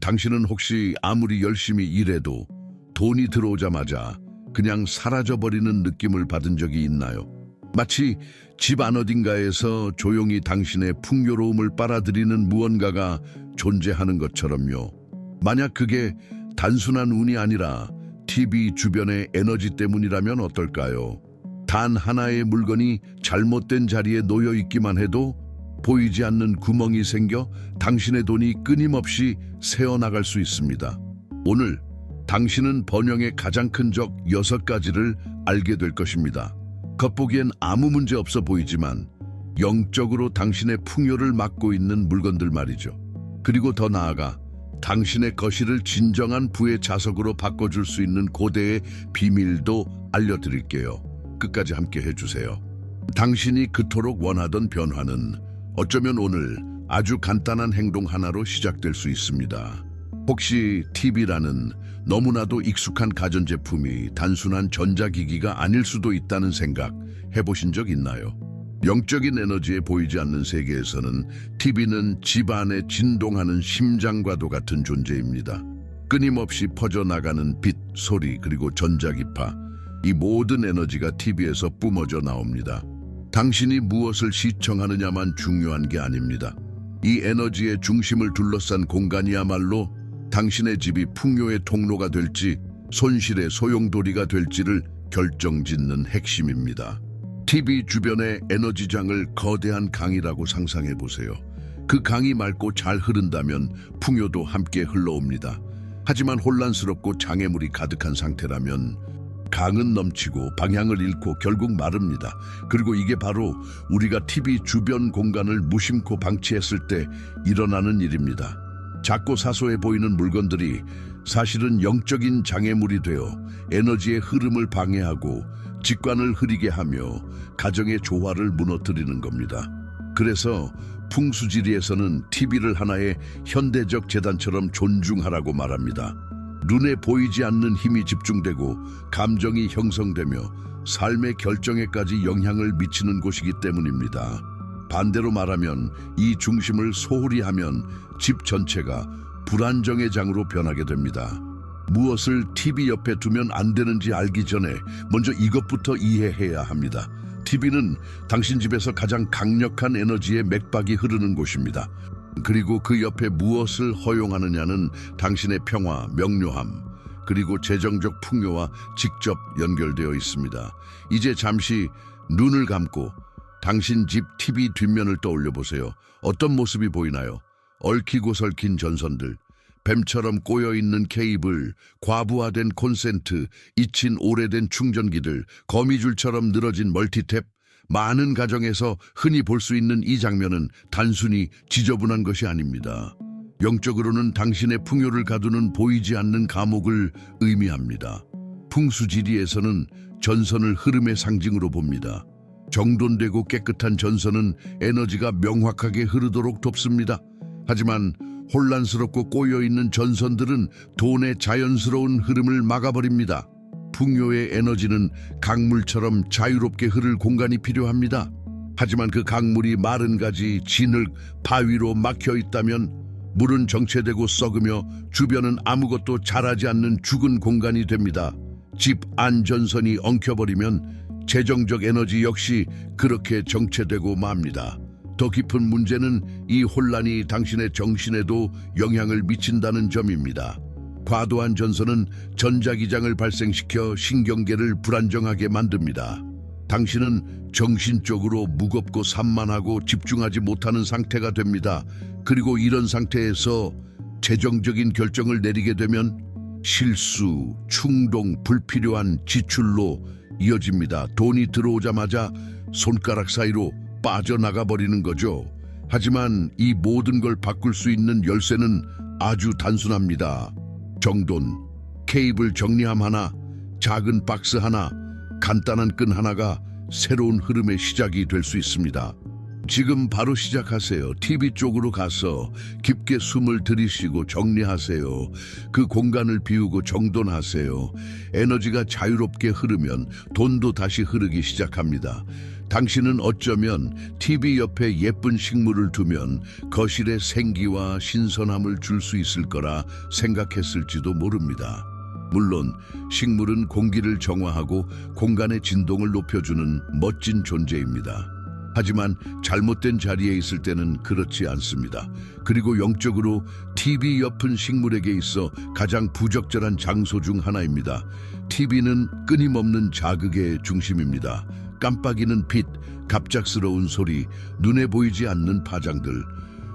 당신은 혹시 아무리 열심히 일해도 돈이 들어오자마자 그냥 사라져버리는 느낌을 받은 적이 있나요? 마치 집 안 어딘가에서 조용히 당신의 풍요로움을 빨아들이는 무언가가 존재하는 것처럼요. 만약 그게 단순한 운이 아니라 TV 주변의 에너지 때문이라면 어떨까요? 단 하나의 물건이 잘못된 자리에 놓여 있기만 해도 보이지 않는 구멍이 생겨 당신의 돈이 끊임없이 새어나갈 수 있습니다. 오늘 당신은 번영의 가장 큰 적 6가지를 알게 될 것입니다. 겉보기엔 아무 문제 없어 보이지만 영적으로 당신의 풍요를 막고 있는 물건들 말이죠. 그리고 더 나아가 당신의 거실을 진정한 부의 자석으로 바꿔줄 수 있는 고대의 비밀도 알려드릴게요. 끝까지 함께 해주세요. 당신이 그토록 원하던 변화는 어쩌면 오늘 아주 간단한 행동 하나로 시작될 수 있습니다. 혹시 TV라는 너무나도 익숙한 가전제품이 단순한 전자기기가 아닐 수도 있다는 생각 해보신 적 있나요? 영적인 에너지에 보이지 않는 세계에서는 TV는 집안에 진동하는 심장과도 같은 존재입니다. 끊임없이 퍼져나가는 빛, 소리, 그리고 전자기파, 이 모든 에너지가 TV에서 뿜어져 나옵니다. 당신이 무엇을 시청하느냐만 중요한 게 아닙니다. 이 에너지의 중심을 둘러싼 공간이야말로 당신의 집이 풍요의 통로가 될지 손실의 소용돌이가 될지를 결정짓는 핵심입니다. TV 주변의 에너지장을 거대한 강이라고 상상해 보세요. 그 강이 맑고 잘 흐른다면 풍요도 함께 흘러옵니다. 하지만 혼란스럽고 장애물이 가득한 상태라면 강은 넘치고 방향을 잃고 결국 마릅니다. 그리고 이게 바로 우리가 TV 주변 공간을 무심코 방치했을 때 일어나는 일입니다. 작고 사소해 보이는 물건들이 사실은 영적인 장애물이 되어 에너지의 흐름을 방해하고 직관을 흐리게 하며 가정의 조화를 무너뜨리는 겁니다. 그래서 풍수지리에서는 TV를 하나의 현대적 재단처럼 존중하라고 말합니다. 눈에 보이지 않는 힘이 집중되고 감정이 형성되며 삶의 결정에까지 영향을 미치는 곳이기 때문입니다. 반대로 말하면 이 중심을 소홀히 하면 집 전체가 불안정의 장으로 변하게 됩니다. 무엇을 TV 옆에 두면 안 되는지 알기 전에 먼저 이것부터 이해해야 합니다. TV는 당신 집에서 가장 강력한 에너지의 맥박이 흐르는 곳입니다. 그리고 그 옆에 무엇을 허용하느냐는 당신의 평화, 명료함, 그리고 재정적 풍요와 직접 연결되어 있습니다. 이제 잠시 눈을 감고 당신 집 TV 뒷면을 떠올려 보세요. 어떤 모습이 보이나요? 얽히고 설킨 전선들, 뱀처럼 꼬여있는 케이블, 과부하된 콘센트, 잊힌 오래된 충전기들, 거미줄처럼 늘어진 멀티탭. 많은 가정에서 흔히 볼 수 있는 이 장면은 단순히 지저분한 것이 아닙니다. 영적으로는 당신의 풍요를 가두는 보이지 않는 감옥을 의미합니다. 풍수지리에서는 전선을 흐름의 상징으로 봅니다. 정돈되고 깨끗한 전선은 에너지가 명확하게 흐르도록 돕습니다. 하지만 혼란스럽고 꼬여있는 전선들은 돈의 자연스러운 흐름을 막아버립니다. 풍요의 에너지는 강물처럼 자유롭게 흐를 공간이 필요합니다. 하지만 그 강물이 마른 가지, 진흙, 바위로 막혀 있다면 물은 정체되고 썩으며 주변은 아무것도 자라지 않는 죽은 공간이 됩니다. 집 안 전선이 엉켜버리면 재정적 에너지 역시 그렇게 정체되고 맙니다. 더 깊은 문제는 이 혼란이 당신의 정신에도 영향을 미친다는 점입니다. 과도한 전선은 전자기장을 발생시켜 신경계를 불안정하게 만듭니다. 당신은 정신적으로 무겁고 산만하고 집중하지 못하는 상태가 됩니다. 그리고 이런 상태에서 재정적인 결정을 내리게 되면 실수, 충동, 불필요한 지출로 이어집니다. 돈이 들어오자마자 손가락 사이로 빠져나가 버리는 거죠. 하지만 이 모든 걸 바꿀 수 있는 열쇠는 아주 단순합니다. 정돈, 케이블 정리함 하나, 작은 박스 하나, 간단한 끈 하나가 새로운 흐름의 시작이 될 수 있습니다. 지금 바로 시작하세요. TV 쪽으로 가서 깊게 숨을 들이쉬고 정리하세요. 그 공간을 비우고 정돈하세요. 에너지가 자유롭게 흐르면 돈도 다시 흐르기 시작합니다. 당신은 어쩌면 TV 옆에 예쁜 식물을 두면 거실에 생기와 신선함을 줄 수 있을 거라 생각했을지도 모릅니다. 물론 식물은 공기를 정화하고 공간의 진동을 높여주는 멋진 존재입니다. 하지만 잘못된 자리에 있을 때는 그렇지 않습니다. 그리고 영적으로 TV 옆은 식물에게 있어 가장 부적절한 장소 중 하나입니다. TV는 끊임없는 자극의 중심입니다. 깜빡이는 빛, 갑작스러운 소리, 눈에 보이지 않는 파장들.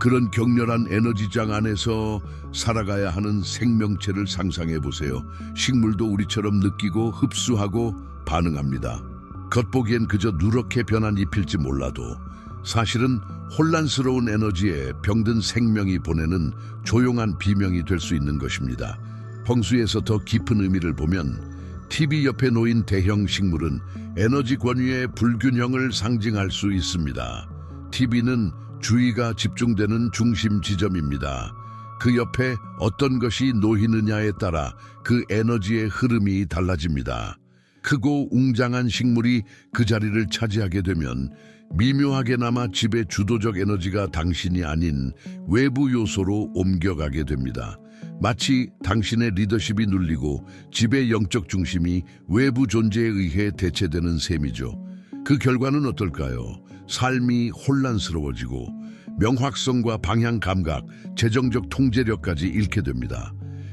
그런 격렬한 에너지장 안에서 살아가야 하는 생명체를 상상해 보세요. 식물도 우리처럼 느끼고 흡수하고 반응합니다. 겉보기엔 그저 누렇게 변한 잎일지 몰라도 사실은 혼란스러운 에너지에 병든 생명이 보내는 조용한 비명이 될 수 있는 것입니다. 펑수에서 더 깊은 의미를 보면 TV 옆에 놓인 대형 식물은 에너지 권위의 불균형을 상징할 수 있습니다. TV는 주의가 집중되는 중심 지점입니다. 그 옆에 어떤 것이 놓이느냐에 따라 그 에너지의 흐름이 달라집니다. 크고 웅장한 식물이 그 자리를 차지하게 되면 미묘하게나마 집의 주도적 에너지가 당신이 아닌 외부 요소로 옮겨가게 됩니다. 마치 당신의 리더십이 눌리고 집의 영적 중심이 외부 존재에 의해 대체되는 셈이죠. 그 결과는 어떨까요? 삶이 혼란스러워지고 명확성과 방향 감각, 재정적 통제력까지 잃게 됩니다.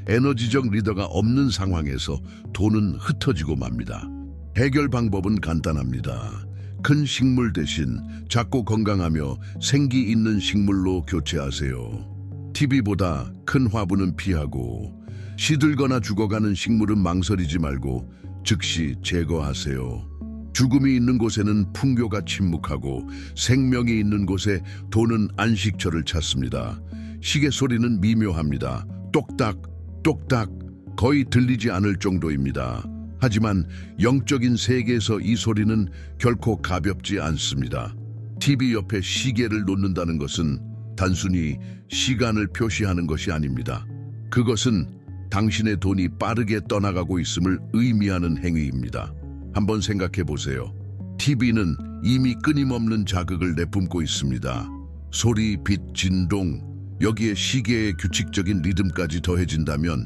에너지적 리더가 없는 상황에서 돈은 흩어지고 맙니다. 해결 방법은 간단합니다. 큰 식물 대신 작고 건강하며 생기 있는 식물로 교체하세요. TV보다 큰 화분은 피하고 시들거나 죽어가는 식물은 망설이지 말고 즉시 제거하세요. 죽음이 있는 곳에는 풍교가 침묵하고 생명이 있는 곳에 돈은 안식처를 찾습니다. 시계 소리는 미묘합니다. 똑딱 똑딱 거의 들리지 않을 정도입니다. 하지만 영적인 세계에서 이 소리는 결코 가볍지 않습니다. TV 옆에 시계를 놓는다는 것은 단순히 시간을 표시하는 것이 아닙니다. 그것은 당신의 돈이 빠르게 떠나가고 있음을 의미하는 행위입니다. 한번 생각해 보세요. TV는 이미 끊임없는 자극을 내뿜고 있습니다. 소리, 빛, 진동, 여기에 시계의 규칙적인 리듬까지 더해진다면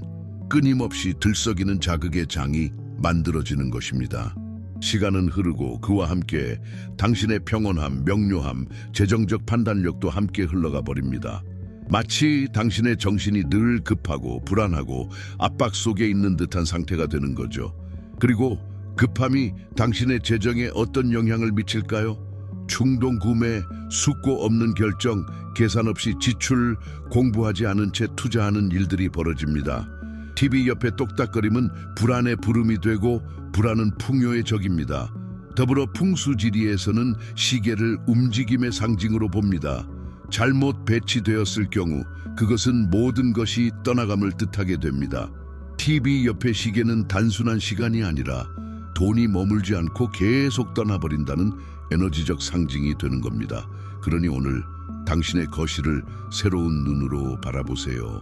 끊임없이 들썩이는 자극의 장이 만들어지는 것입니다. 시간은 흐르고 그와 함께 당신의 평온함, 명료함, 재정적 판단력도 함께 흘러가 버립니다. 마치 당신의 정신이 늘 급하고 불안하고 압박 속에 있는 듯한 상태가 되는 거죠. 그리고 급함이 당신의 재정에 어떤 영향을 미칠까요? 충동 구매, 숙고 없는 결정, 계산 없이 지출, 공부하지 않은 채 투자하는 일들이 벌어집니다. TV 옆에 똑딱거림은 불안의 부름이 되고 불안은 풍요의 적입니다. 더불어 풍수지리에서는 시계를 움직임의 상징으로 봅니다. 잘못 배치되었을 경우 그것은 모든 것이 떠나감을 뜻하게 됩니다. TV 옆의 시계는 단순한 시간이 아니라 돈이 머물지 않고 계속 떠나버린다는 에너지적 상징이 되는 겁니다. 그러니 오늘 당신의 거실을 새로운 눈으로 바라보세요.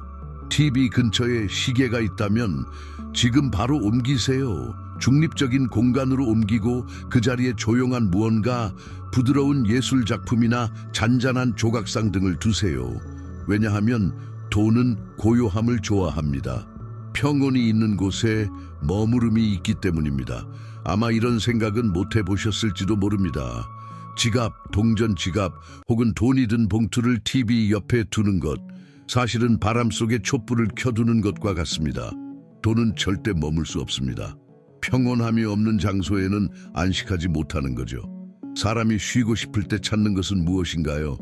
TV 근처에 시계가 있다면 지금 바로 옮기세요. 중립적인 공간으로 옮기고 그 자리에 조용한 무언가, 부드러운 예술 작품이나 잔잔한 조각상 등을 두세요. 왜냐하면 돈은 고요함을 좋아합니다. 평온이 있는 곳에 머무름이 있기 때문입니다. 아마 이런 생각은 못 해보셨을지도 모릅니다. 지갑, 동전 지갑 혹은 돈이 든 봉투를 TV 옆에 두는 것, 사실은 바람 속에 촛불을 켜두는 것과 같습니다. 돈은 절대 머물 수 없습니다. 평온함이 없는 장소에는 안식하지 못하는 거죠. 사람이 쉬고 싶을 때 찾는 것은 무엇인가요?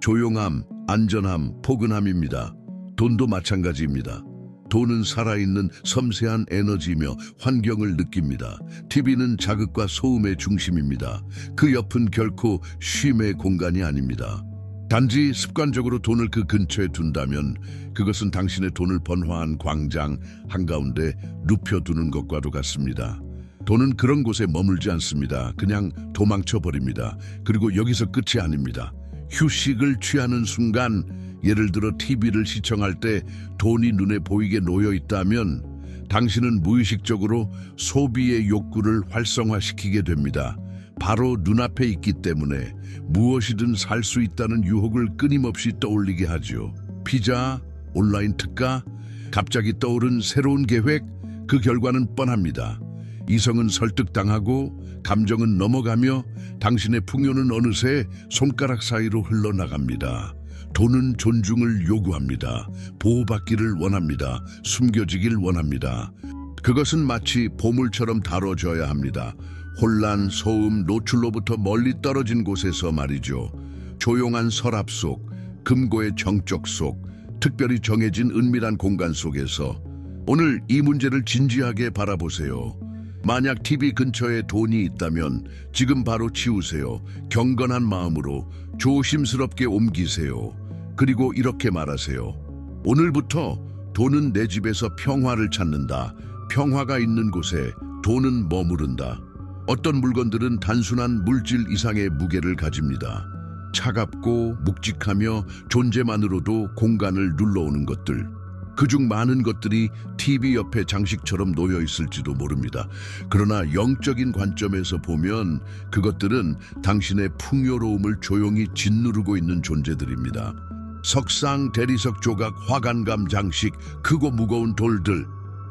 조용함, 안전함, 포근함입니다. 돈도 마찬가지입니다. 돈은 살아있는 섬세한 에너지이며 환경을 느낍니다. TV는 자극과 소음의 중심입니다. 그 옆은 결코 쉼의 공간이 아닙니다. 단지 습관적으로 돈을 그 근처에 둔다면 그것은 당신의 돈을 번화한 광장 한가운데 눕혀두는 것과도 같습니다. 돈은 그런 곳에 머물지 않습니다. 그냥 도망쳐 버립니다. 그리고 여기서 끝이 아닙니다. 휴식을 취하는 순간, 예를 들어 TV를 시청할 때 돈이 눈에 보이게 놓여 있다면 당신은 무의식적으로 소비의 욕구를 활성화시키게 됩니다. 바로 눈앞에 있기 때문에 무엇이든 살 수 있다는 유혹을 끊임없이 떠올리게 하죠. 피자, 온라인 특가, 갑자기 떠오른 새로운 계획, 그 결과는 뻔합니다. 이성은 설득당하고 감정은 넘어가며 당신의 풍요는 어느새 손가락 사이로 흘러나갑니다. 돈은 존중을 요구합니다. 보호받기를 원합니다. 숨겨지길 원합니다. 그것은 마치 보물처럼 다뤄져야 합니다. 혼란, 소음, 노출로부터 멀리 떨어진 곳에서 말이죠. 조용한 서랍 속, 금고의 정적 속, 특별히 정해진 은밀한 공간 속에서 오늘 이 문제를 진지하게 바라보세요. 만약 TV 근처에 돈이 있다면 지금 바로 치우세요. 경건한 마음으로 조심스럽게 옮기세요. 그리고 이렇게 말하세요. 오늘부터 돈은 내 집에서 평화를 찾는다. 평화가 있는 곳에 돈은 머무른다. 어떤 물건들은 단순한 물질 이상의 무게를 가집니다. 차갑고 묵직하며 존재만으로도 공간을 눌러오는 것들. 그중 많은 것들이 TV 옆에 장식처럼 놓여 있을지도 모릅니다. 그러나 영적인 관점에서 보면 그것들은 당신의 풍요로움을 조용히 짓누르고 있는 존재들입니다. 석상, 대리석 조각, 화관감 장식, 크고 무거운 돌들,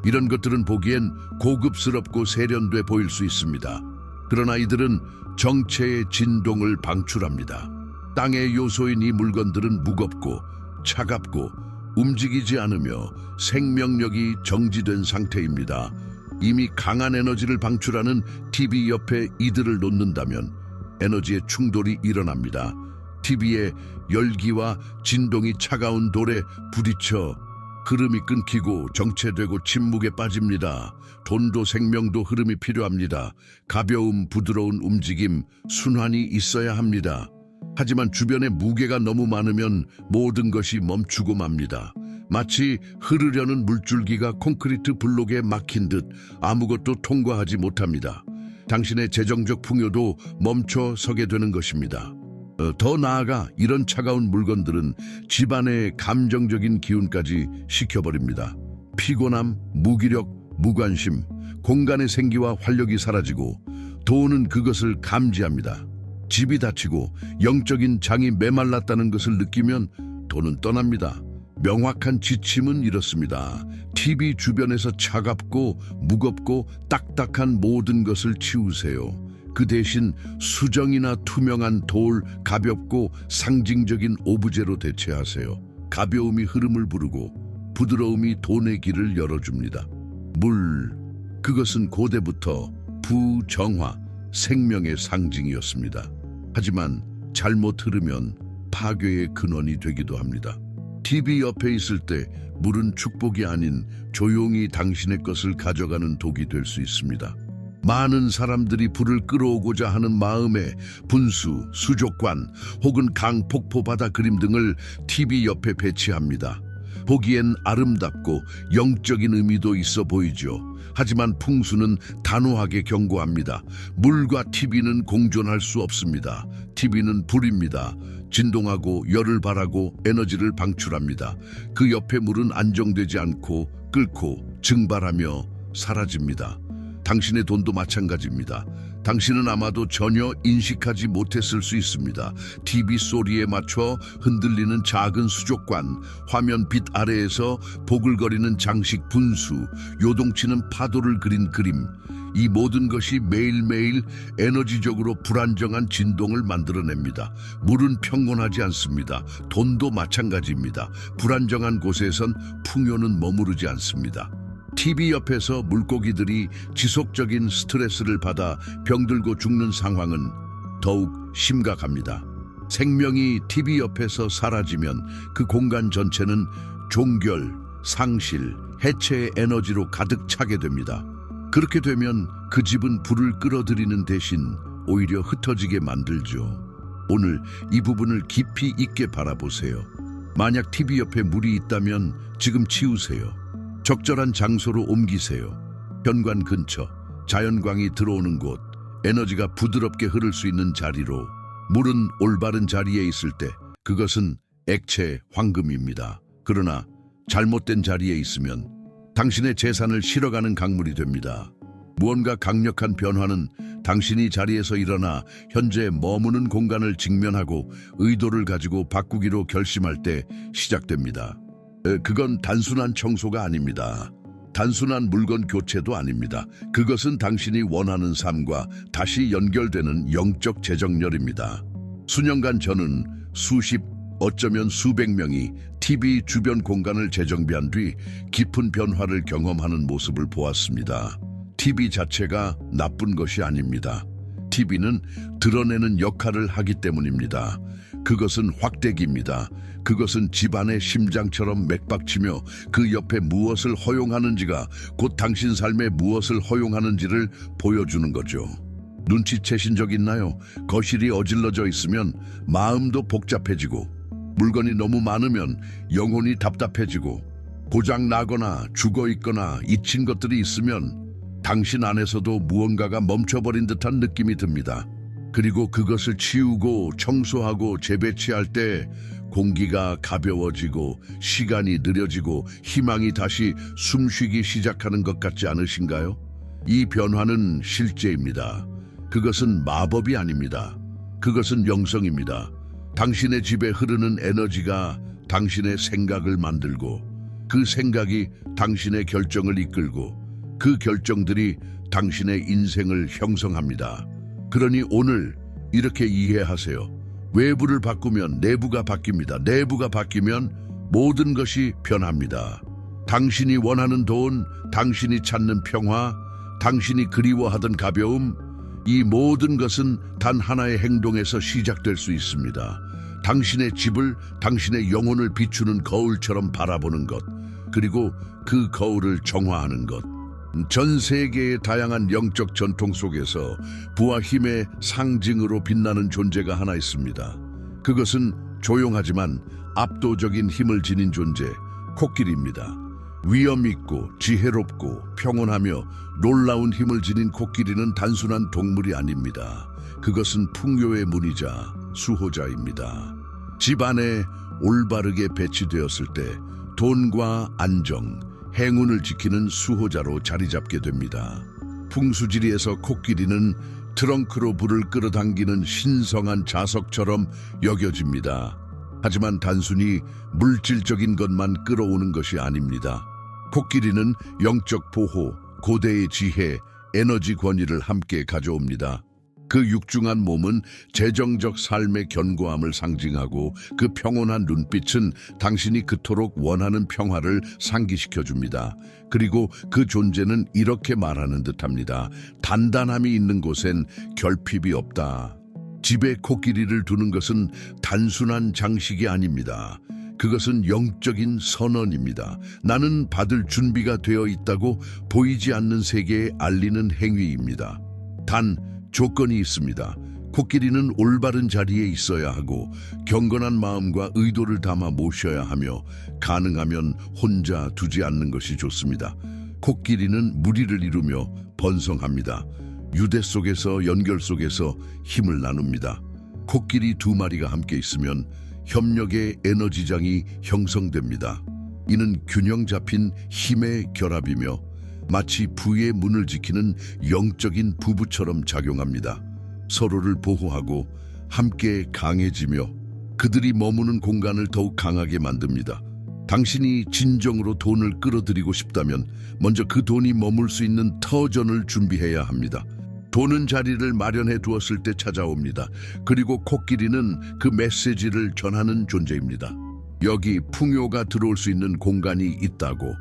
이런 것들은 보기엔 고급스럽고 세련돼 보일 수 있습니다. 그러나 이들은 정체의 진동을 방출합니다. 땅의 요소인 이 물건들은 무겁고 차갑고 움직이지 않으며 생명력이 정지된 상태입니다. 이미 강한 에너지를 방출하는 TV 옆에 이들을 놓는다면 에너지의 충돌이 일어납니다. TV의 열기와 진동이 차가운 돌에 부딪혀 흐름이 끊기고 정체되고 침묵에 빠집니다. 돈도 생명도 흐름이 필요합니다. 가벼움, 부드러운 움직임, 순환이 있어야 합니다. 하지만 주변에 무게가 너무 많으면 모든 것이 멈추고 맙니다. 마치 흐르려는 물줄기가 콘크리트 블록에 막힌 듯 아무것도 통과하지 못합니다. 당신의 재정적 풍요도 멈춰 서게 되는 것입니다. 더 나아가 이런 차가운 물건들은 집안의 감정적인 기운까지 식혀버립니다. 피곤함, 무기력, 무관심, 공간의 생기와 활력이 사라지고 돈은 그것을 감지합니다. 집이 닫히고 영적인 장이 메말랐다는 것을 느끼면 돈은 떠납니다. 명확한 지침은 이렇습니다. TV 주변에서 차갑고 무겁고 딱딱한 모든 것을 치우세요. 그 대신 수정이나 투명한 돌, 가볍고 상징적인 오브제로 대체하세요. 가벼움이 흐름을 부르고 부드러움이 돈의 길을 열어줍니다. 물, 그것은 고대부터 부정화, 생명의 상징이었습니다. 하지만 잘못 흐르면 파괴의 근원이 되기도 합니다. TV 옆에 있을 때 물은 축복이 아닌 조용히 당신의 것을 가져가는 독이 될 수 있습니다. 많은 사람들이 불을 끌어오고자 하는 마음에 분수, 수족관 혹은 강, 폭포, 바다 그림 등을 TV 옆에 배치합니다. 보기엔 아름답고 영적인 의미도 있어 보이죠. 하지만 풍수는 단호하게 경고합니다. 물과 TV는 공존할 수 없습니다. TV는 불입니다. 진동하고 열을 발하고 에너지를 방출합니다. 그 옆에 물은 안정되지 않고 끓고 증발하며 사라집니다. 당신의 돈도 마찬가지입니다. 당신은 아마도 전혀 인식하지 못했을 수 있습니다. TV 소리에 맞춰 흔들리는 작은 수족관, 화면 빛 아래에서 보글거리는 장식 분수, 요동치는 파도를 그린 그림, 이 모든 것이 매일매일 에너지적으로 불안정한 진동을 만들어냅니다. 물은 평온하지 않습니다. 돈도 마찬가지입니다. 불안정한 곳에선 풍요는 머무르지 않습니다. TV 옆에서 물고기들이 지속적인 스트레스를 받아 병들고 죽는 상황은 더욱 심각합니다. 생명이 TV 옆에서 사라지면 그 공간 전체는 종결, 상실, 해체의 에너지로 가득 차게 됩니다. 그렇게 되면 그 집은 불을 끌어들이는 대신 오히려 흩어지게 만들죠. 오늘 이 부분을 깊이 있게 바라보세요. 만약 TV 옆에 물이 있다면 지금 치우세요. 적절한 장소로 옮기세요. 현관 근처, 자연광이 들어오는 곳, 에너지가 부드럽게 흐를 수 있는 자리로 물은 올바른 자리에 있을 때 그것은 액체 황금입니다. 그러나 잘못된 자리에 있으면 당신의 재산을 실어가는 강물이 됩니다. 무언가 강력한 변화는 당신이 자리에서 일어나 현재 머무는 공간을 직면하고 의도를 가지고 바꾸기로 결심할 때 시작됩니다. 그건 단순한 청소가 아닙니다. 단순한 물건 교체도 아닙니다. 그것은 당신이 원하는 삶과 다시 연결되는 영적 재정렬입니다. 수년간 저는 수십, 어쩌면 수백 명이 TV 주변 공간을 재정비한 뒤 깊은 변화를 경험하는 모습을 보았습니다. TV 자체가 나쁜 것이 아닙니다. TV는 드러내는 역할을 하기 때문입니다. 그것은 확대기입니다. 그것은 집안의 심장처럼 맥박치며 그 옆에 무엇을 허용하는지가 곧 당신 삶에 무엇을 허용하는지를 보여주는 거죠. 눈치채신 적 있나요? 거실이 어질러져 있으면 마음도 복잡해지고, 물건이 너무 많으면 영혼이 답답해지고, 고장 나거나 죽어 있거나 잊힌 것들이 있으면 당신 안에서도 무언가가 멈춰버린 듯한 느낌이 듭니다. 그리고 그것을 치우고 청소하고 재배치할 때 공기가 가벼워지고 시간이 느려지고 희망이 다시 숨쉬기 시작하는 것 같지 않으신가요? 이 변화는 실제입니다. 그것은 마법이 아닙니다. 그것은 영성입니다. 당신의 집에 흐르는 에너지가 당신의 생각을 만들고, 그 생각이 당신의 결정을 이끌고, 그 결정들이 당신의 인생을 형성합니다. 그러니 오늘 이렇게 이해하세요. 외부를 바꾸면 내부가 바뀝니다. 내부가 바뀌면 모든 것이 변합니다. 당신이 원하는 돈, 당신이 찾는 평화, 당신이 그리워하던 가벼움, 이 모든 것은 단 하나의 행동에서 시작될 수 있습니다. 당신의 집을, 당신의 영혼을 비추는 거울처럼 바라보는 것, 그리고 그 거울을 정화하는 것. 전 세계의 다양한 영적 전통 속에서 부와 힘의 상징으로 빛나는 존재가 하나 있습니다. 그것은 조용하지만 압도적인 힘을 지닌 존재, 코끼리입니다. 위험 있고 지혜롭고 평온하며 놀라운 힘을 지닌 코끼리는 단순한 동물이 아닙니다. 그것은 풍요의 문이자 수호자입니다. 집 안에 올바르게 배치되었을 때 돈과 안정, 행운을 지키는 수호자로 자리 잡게 됩니다. 풍수지리에서 코끼리는 트렁크로 불을 끌어당기는 신성한 자석처럼 여겨집니다. 하지만 단순히 물질적인 것만 끌어오는 것이 아닙니다. 코끼리는 영적 보호, 고대의 지혜, 에너지 권위를 함께 가져옵니다. 그 육중한 몸은 재정적 삶의 견고함을 상징하고, 그 평온한 눈빛은 당신이 그토록 원하는 평화를 상기시켜줍니다. 그리고 그 존재는 이렇게 말하는 듯합니다. 단단함이 있는 곳엔 결핍이 없다. 집에 코끼리를 두는 것은 단순한 장식이 아닙니다. 그것은 영적인 선언입니다. 나는 받을 준비가 되어 있다고 보이지 않는 세계에 알리는 행위입니다. 단 조건이 있습니다. 코끼리는 올바른 자리에 있어야 하고, 경건한 마음과 의도를 담아 모셔야 하며, 가능하면 혼자 두지 않는 것이 좋습니다. 코끼리는 무리를 이루며 번성합니다. 유대 속에서, 연결 속에서 힘을 나눕니다. 코끼리 두 마리가 함께 있으면 협력의 에너지장이 형성됩니다. 이는 균형 잡힌 힘의 결합이며 마치 부의 문을 지키는 영적인 부부처럼 작용합니다. 서로를 보호하고 함께 강해지며 그들이 머무는 공간을 더욱 강하게 만듭니다. 당신이 진정으로 돈을 끌어들이고 싶다면 먼저 그 돈이 머물 수 있는 터전을 준비해야 합니다. 돈은 자리를 마련해 두었을 때 찾아옵니다. 그리고 코끼리는 그 메시지를 전하는 존재입니다. 여기 풍요가 들어올 수 있는 공간이 있다고.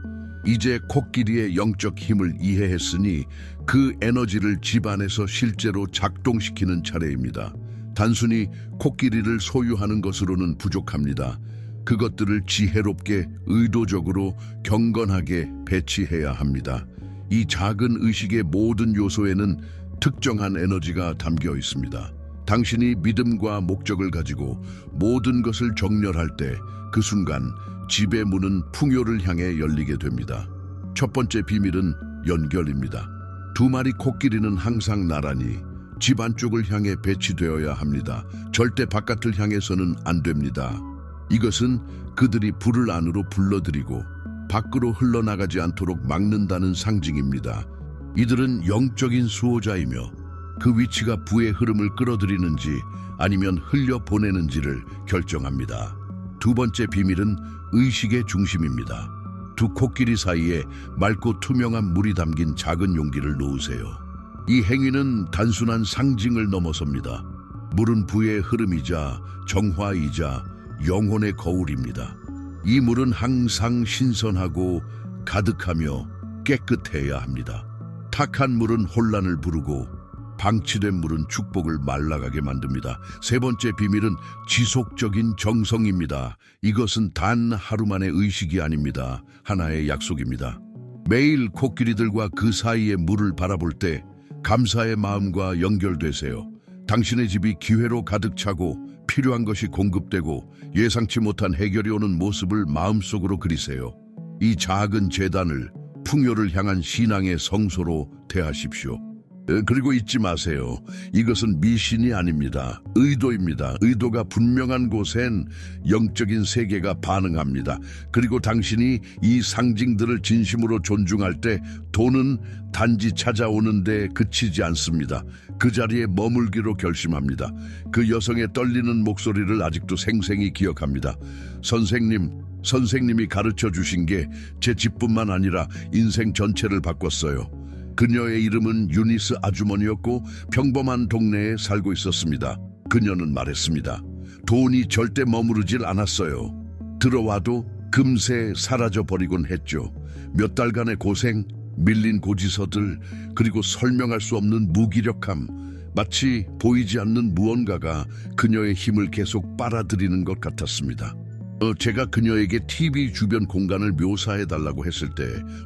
이제 코끼리의 영적 힘을 이해했으니 그 에너지를 집안에서 실제로 작동시키는 차례입니다. 단순히 코끼리를 소유하는 것으로는 부족합니다. 그것들을 지혜롭게, 의도적으로, 경건하게 배치해야 합니다. 이 작은 의식의 모든 요소에는 특정한 에너지가 담겨 있습니다. 당신이 믿음과 목적을 가지고 모든 것을 정렬할 때 그 순간 집의 문은 풍요를 향해 열리게 됩니다. 첫 번째 비밀은 연결입니다. 두 마리 코끼리는 항상 나란히 집 안쪽을 향해 배치되어야 합니다. 절대 바깥을 향해서는 안 됩니다. 이것은 그들이 불을 안으로 불러들이고 밖으로 흘러나가지 않도록 막는다는 상징입니다. 이들은 영적인 수호자이며 그 위치가 부의 흐름을 끌어들이는지 아니면 흘려보내는지를 결정합니다. 두 번째 비밀은 의식의 중심입니다. 두 코끼리 사이에 맑고 투명한 물이 담긴 작은 용기를 놓으세요. 이 행위는 단순한 상징을 넘어섭니다. 물은 부의 흐름이자 정화이자 영혼의 거울입니다. 이 물은 항상 신선하고 가득하며 깨끗해야 합니다. 탁한 물은 혼란을 부르고 방치된 물은 축복을 말라가게 만듭니다. 세 번째 비밀은 지속적인 정성입니다. 이것은 단 하루만의 의식이 아닙니다. 하나의 약속입니다. 매일 코끼리들과 그 사이의 물을 바라볼 때 감사의 마음과 연결되세요. 당신의 집이 기회로 가득 차고 필요한 것이 공급되고 예상치 못한 해결이 오는 모습을 마음속으로 그리세요. 이 작은 제단을 풍요를 향한 신앙의 성소로 대하십시오. 그리고 잊지 마세요. 이것은 미신이 아닙니다. 의도입니다. 의도가 분명한 곳엔 영적인 세계가 반응합니다. 그리고 당신이 이 상징들을 진심으로 존중할 때 돈은 단지 찾아오는데 그치지 않습니다. 그 자리에 머물기로 결심합니다. 그 여성의 떨리는 목소리를 아직도 생생히 기억합니다. 선생님이 가르쳐 주신 게 제 집뿐만 아니라 인생 전체를 바꿨어요. 그녀의 이름은 유니스 아주머니였고 평범한 동네에 살고 있었습니다. 그녀는 말했습니다. 돈이 절대 머무르질 않았어요. 들어와도 금세 사라져버리곤 했죠. 몇 달간의 고생, 밀린 고지서들, 그리고 설명할 수 없는 무기력함, 마치 보이지 않는 무언가가 그녀의 힘을 계속 빨아들이는 것 같았습니다. 제가 그녀에게 TV 주변 공간을 묘사해달라고 했을 때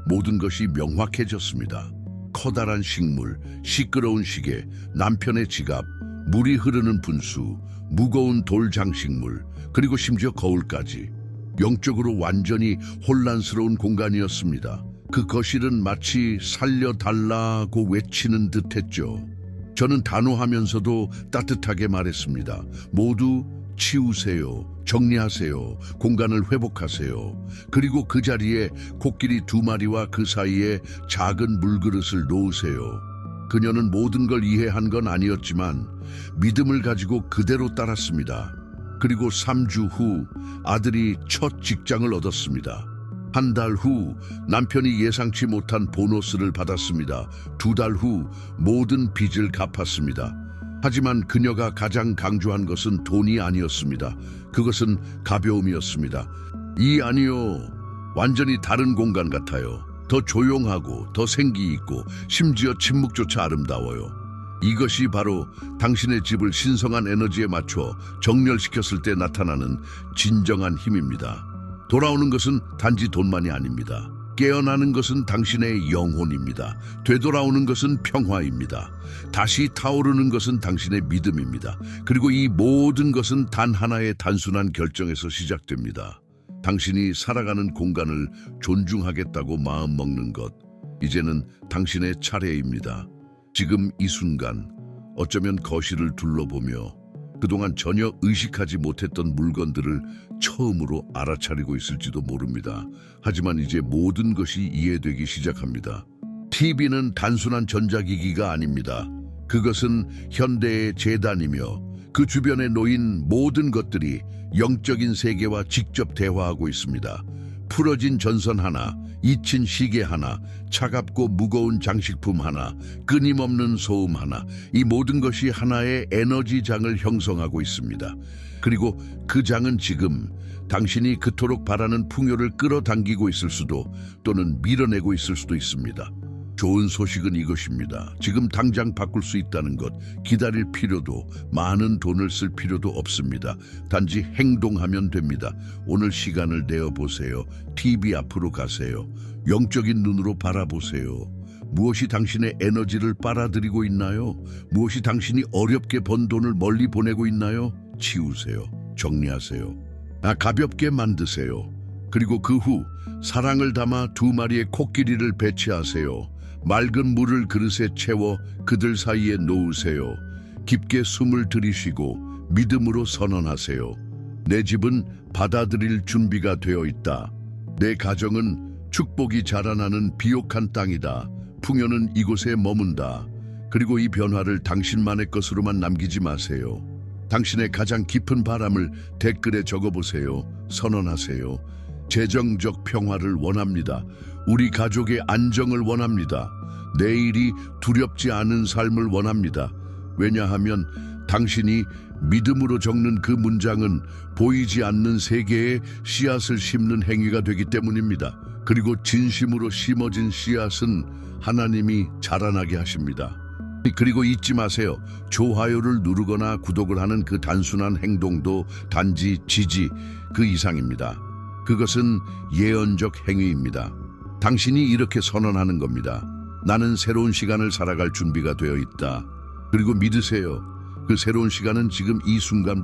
모든 것이 명확해졌습니다. 커다란 식물, 시끄러운 시계, 남편의 지갑, 물이 흐르는 분수, 무거운 돌 장식물, 그리고 심지어 거울까지. 영적으로 완전히 혼란스러운 공간이었습니다. 그 거실은 마치 살려달라고 외치는 듯했죠. 저는 단호하면서도 따뜻하게 말했습니다. 모두 치우세요. 정리하세요. 공간을 회복하세요. 그리고 그 자리에 코끼리 2마리와 그 사이에 작은 물그릇을 놓으세요. 그녀는 모든 걸 이해한 건 아니었지만 믿음을 가지고 그대로 따랐습니다. 그리고 3주 후 아들이 첫 직장을 얻었습니다. 한 달 후 남편이 예상치 못한 보너스를 받았습니다. 2달 후 모든 빚을 갚았습니다. 하지만 그녀가 가장 강조한 것은 돈이 아니었습니다. 그것은 가벼움이었습니다. 아니요. 완전히 다른 공간 같아요. 더 조용하고 더 생기 있고 심지어 침묵조차 아름다워요. 이것이 바로 당신의 집을 신성한 에너지에 맞춰 정렬시켰을 때 나타나는 진정한 힘입니다. 돌아오는 것은 단지 돈만이 아닙니다. 깨어나는 것은 당신의 영혼입니다. 되돌아오는 것은 평화입니다. 다시 타오르는 것은 당신의 믿음입니다. 그리고 이 모든 것은 단 하나의 단순한 결정에서 시작됩니다. 당신이 살아가는 공간을 존중하겠다고 마음먹는 것. 이제는 당신의 차례입니다. 지금 이 순간 어쩌면 거실을 둘러보며 그동안 전혀 의식하지 못했던 물건들을 처음으로 알아차리고 있을지도 모릅니다. 하지만 이제 모든 것이 이해되기 시작합니다. TV는 단순한 전자기기가 아닙니다. 그것은 현대의 재단이며 그 주변에 놓인 모든 것들이 영적인 세계와 직접 대화하고 있습니다. 풀어진 전선 하나, 잊힌 시계 하나, 차갑고 무거운 장식품 하나, 끊임없는 소음 하나, 이 모든 것이 하나의 에너지장을 형성하고 있습니다. 그리고 그 장은 지금 당신이 그토록 바라는 풍요를 끌어당기고 있을 수도 또는 밀어내고 있을 수도 있습니다. 좋은 소식은 이것입니다. 지금 당장 바꿀 수 있다는 것, 기다릴 필요도, 많은 돈을 쓸 필요도 없습니다. 단지 행동하면 됩니다. 오늘 시간을 내어보세요. TV 앞으로 가세요. 영적인 눈으로 바라보세요. 무엇이 당신의 에너지를 빨아들이고 있나요? 무엇이 당신이 어렵게 번 돈을 멀리 보내고 있나요? 치우세요. 정리하세요. 가볍게 만드세요. 그리고 그 후 사랑을 담아 2마리의 코끼리를 배치하세요. 맑은 물을 그릇에 채워 그들 사이에 놓으세요. 깊게 숨을 들이쉬고 믿음으로 선언하세요. 내 집은 받아들일 준비가 되어 있다. 내 가정은 축복이 자라나는 비옥한 땅이다. 풍요는 이곳에 머문다. 그리고 이 변화를 당신만의 것으로만 남기지 마세요. 당신의 가장 깊은 바람을 댓글에 적어보세요. 선언하세요. 재정적 평화를 원합니다. 우리 가족의 안정을 원합니다. 내일이 두렵지 않은 삶을 원합니다. 왜냐하면 당신이 믿음으로 적는 그 문장은 보이지 않는 세계에 씨앗을 심는 행위가 되기 때문입니다. 그리고 진심으로 심어진 씨앗은 하나님이 자라나게 하십니다. 그리고 잊지 마세요. 좋아요를 누르거나 구독을 하는 그 단순한 행동도 단지 지지 그 이상입니다. 그것은 예언적 행위입니다. 당신이 이렇게 선언하는 겁니다. 나는 새로운 시간을 살아갈 준비가 되어 있다. 그리고 믿으세요. 그 새로운 시간은 지금 이 순간부터